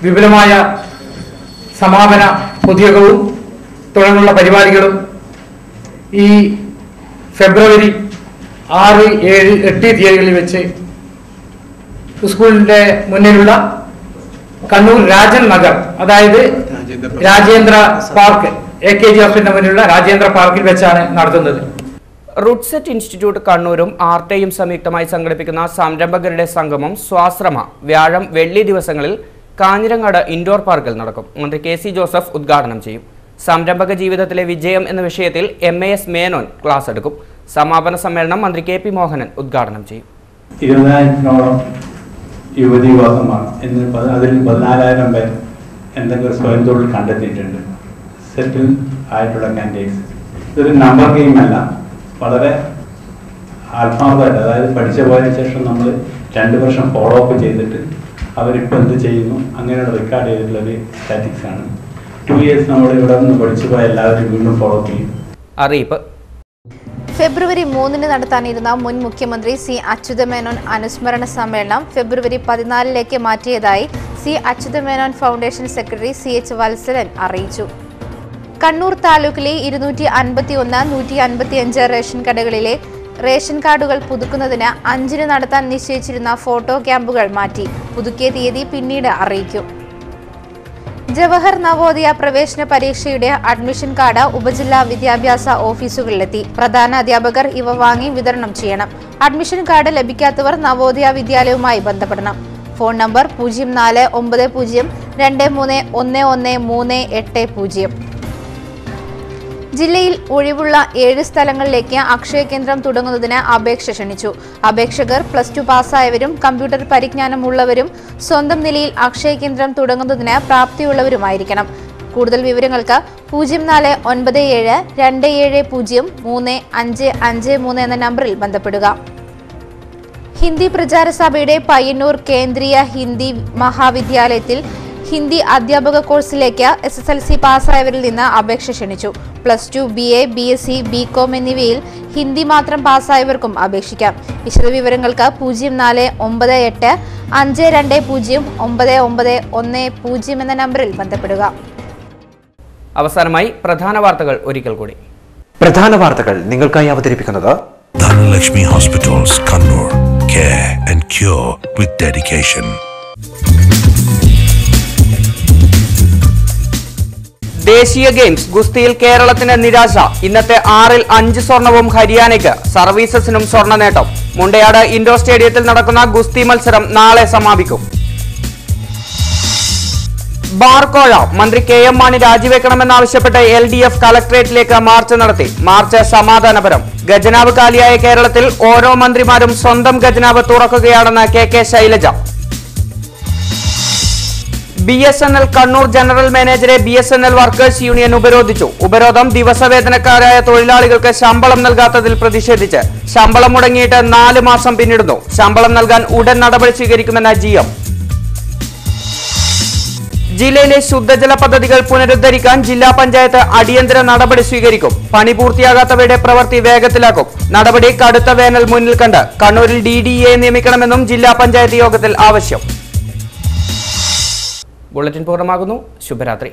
വിപുലമായ സമാപന പൊതുയോഗവും തുടർന്നുള്ള പരിപാടികളും ഈ ഫെബ്രുവരി 6, 7, 8 തീയതികളിൽ വെച്ച് സ്കൂളിൻ്റെ മുന്നിലുള്ള കണ്ണൂർ രാജൻ നഗർ, അതായത് രാജേന്ദ്ര പാർക്ക്, AKG ഹോസ്പിറ്റലിന് മുന്നിലുള്ള രാജേന്ദ്ര പാർക്കിൽ വെച്ചാണ് നടത്തുന്നത്. റൂട്ട്സെറ്റ് ഇൻസ്റ്റിറ്റ്യൂട്ട് കണ്ണൂരും ആർട്ടയും സംയുക്തമായി സംഘടിപ്പിക്കുന്ന സംരംഭകരുടെ സംഗമം സ്വാശ്രമ വ്യാഴം, വെള്ളി ദിവസങ്ങളിൽ കാഞ്ഞിരങ്ങാട് ഇൻഡോർ പാർക്കിൽ നടക്കും. മന്ത്രി KC ജോസഫ് ഉദ്ഘാടനം ചെയ്യും. സംരംഭക ജീവിതത്തിലെ വിജയം എന്ന വിഷയത്തിൽ MAS മേനോൻ ക്ലാസ് എടുക്കും. സമാപന സമ്മേളനം മന്ത്രി KP മോഹനൻ ഉദ്ഘാടനം ചെയ്യും. 20,000-ഓളം യുവതി യുവാക്കന്മാർ അതിൽ 14,000 പേർ എന്തെങ്കിലും സ്വയം തൊഴിൽ കണ്ടെത്തിയിട്ടുണ്ട്. സെറ്റിൽ ആയിട്ടുള്ള കാൻഡിഡേറ്റ്സ്. ഇതൊരു നമ്പർ ഗെയിം അല്ല, വളരെ ആത്മാർത്ഥമായിട്ട്, അതായത് പഠിച്ചു പോയതിനു ശേഷം നമ്മൾ 2 വർഷം ഫോളോ അപ്പ് ചെയ്തിട്ട് അവരിപ്പോൾ എന്ത് ചെയ്യുന്നു അങ്ങനെയുള്ള റെക്കോർഡ് ചെയ്തിട്ടുള്ളൊരു സ്റ്റാറ്റിക്സ് ആണ്. 2 ഇയേഴ്സ് നമ്മൾ ഇവിടെ നിന്ന് പഠിച്ചു പോയ എല്ലാവരും വീണ്ടും ഫോളോ അപ്പ് ചെയ്യും. അറിയിപ്പ്. ഫെബ്രുവരി 3-ന് നടത്താനിരുന്ന മുൻ മുഖ്യമന്ത്രി C. അച്യുതമേനോൻ അനുസ്മരണ സമ്മേളനം ഫെബ്രുവരി 14-ലേക്ക് മാറ്റിയതായി C. Achutha Menon foundation secretary CH Valsalan അറിയിച്ചു. കണ്ണൂർ താലൂക്കിലെ 251, 155 റേഷൻ കടകളിലെ റേഷൻ കാർഡുകൾ പുതുക്കുന്നതിന് 5-ന് നടത്താൻ നിശ്ചയിച്ചിരുന്ന ഫോട്ടോ ക്യാമ്പുകൾ മാറ്റി. പുതുക്കിയ തീയതി പിന്നീട് അറിയിക്കും. ജവഹർ നവോദയ പ്രവേശന പരീക്ഷയുടെ അഡ്മിഷൻ കാർഡ് ഉപജില്ലാ വിദ്യാഭ്യാസ ഓഫീസുകളിലെത്തി. പ്രധാന അധ്യാപകർ ഇവ വാങ്ങി വിതരണം ചെയ്യണം. അഡ്മിഷൻ കാർഡ് ലഭിക്കാത്തവർ നവോദയ വിദ്യാലയവുമായി ബന്ധപ്പെടണം. Phone number 0490231138. ജില്ലയിൽ ഒഴിവുള്ള 7 സ്ഥലങ്ങളിലേക്ക് അക്ഷയ കേന്ദ്രം തുടങ്ങുന്നതിന് അപേക്ഷ ക്ഷണിച്ചു. അപേക്ഷകർ +2 പാസ്സായവരും കമ്പ്യൂട്ടർ പരിജ്ഞാനമുള്ളവരും സ്വന്തം നിലയിൽ അക്ഷയ കേന്ദ്രം തുടങ്ങുന്നതിന് പ്രാപ്തിയുള്ളവരുമായിരിക്കണം. കൂടുതൽ വിവരങ്ങൾക്ക് 049727035553 എന്ന നമ്പറിൽ ബന്ധപ്പെടുക. ഹിന്ദി പ്രചാര സഭയുടെ പയ്യന്നൂർ കേന്ദ്രീയ ഹിന്ദി മഹാവിദ്യാലയത്തിൽ ഹിന്ദി അധ്യാപക കോഴ്സിലേക്ക് SSLC പാസ്സായവരിൽ നിന്ന് അപേക്ഷ ക്ഷണിച്ചു. +2, BA, BSc, BCom എന്നിവയിൽ ഹിന്ദി മാത്രം പാസ്സായവർക്കും അപേക്ഷിക്കാം. വിശദവിവരങ്ങൾക്ക് 0498509910 എന്ന നമ്പറിൽ ബന്ധപ്പെടുക. അവസാനമായി പ്രധാന വാർത്തകൾ ഒരിക്കൽ കൂടി. പ്രധാന വാർത്തകൾ നിങ്ങൾക്കായി അവതരിപ്പിക്കുന്നത് Dhanalakshmi Hospitals, Kannur. Care and cure with dedication. ദേശീയ ഗെയിംസ് ഗുസ്തിയിൽ കേരളത്തിന് നിരാശ. ഇന്നത്തെ 6-ൽ 5 സ്വർണവും ഹരിയാനയ്ക്ക്. സർവീസസിനും സ്വർണ്ണ നേട്ടം. മുണ്ടയാട് ഇൻഡോർ സ്റ്റേഡിയത്തിൽ നടക്കുന്ന ഗുസ്തി മത്സരം നാളെ സമാപിക്കും. ബാർക്കോഴ മന്ത്രി KM മാണി രാജിവെക്കണമെന്നാവശ്യപ്പെട്ട് LDF കളക്ടറേറ്റിലേക്ക് മാർച്ച് നടത്തി. മാർച്ച് സമാധാനപരം. ഖജനാവ് കാലിയായ കേരളത്തിൽ ഓരോ മന്ത്രിമാരും സ്വന്തം ഖജനാവ് തുറക്കുകയാണെന്ന് KK Shailaja. BSNL Kannur general മാനേജരെ BSNL വർക്കേഴ്സ് യൂണിയൻ ഉപരോധിച്ചു. ഉപരോധം ദിവസവേതനക്കാരായ തൊഴിലാളികൾക്ക് ശമ്പളം നൽകാത്തതിൽ പ്രതിഷേധിച്ച്. ശമ്പളം മുടങ്ങിയിട്ട് 4 മാസം പിന്നിടുന്നു. ശമ്പളം നൽകാൻ ഉടൻ നടപടി സ്വീകരിക്കുമെന്ന GM. ജില്ലയിലെ ശുദ്ധജല പദ്ധതികൾ പുനരുദ്ധരിക്കാൻ ജില്ലാ പഞ്ചായത്ത് അടിയന്തര നടപടി സ്വീകരിക്കും. പണി പൂർത്തിയാകാത്തവയുടെ പ്രവൃത്തി വേഗത്തിലാക്കും. നടപടി കടുത്ത വേനൽ മുന്നിൽ കണ്ട് കണ്ണൂരിൽ DDA നിയമിക്കണമെന്നും ജില്ലാ പഞ്ചായത്ത് യോഗത്തിൽ ആവശ്യം. ബുള്ളറ്റിൻ പൂർണ്ണമാകുന്നു. ശുഭരാത്രി.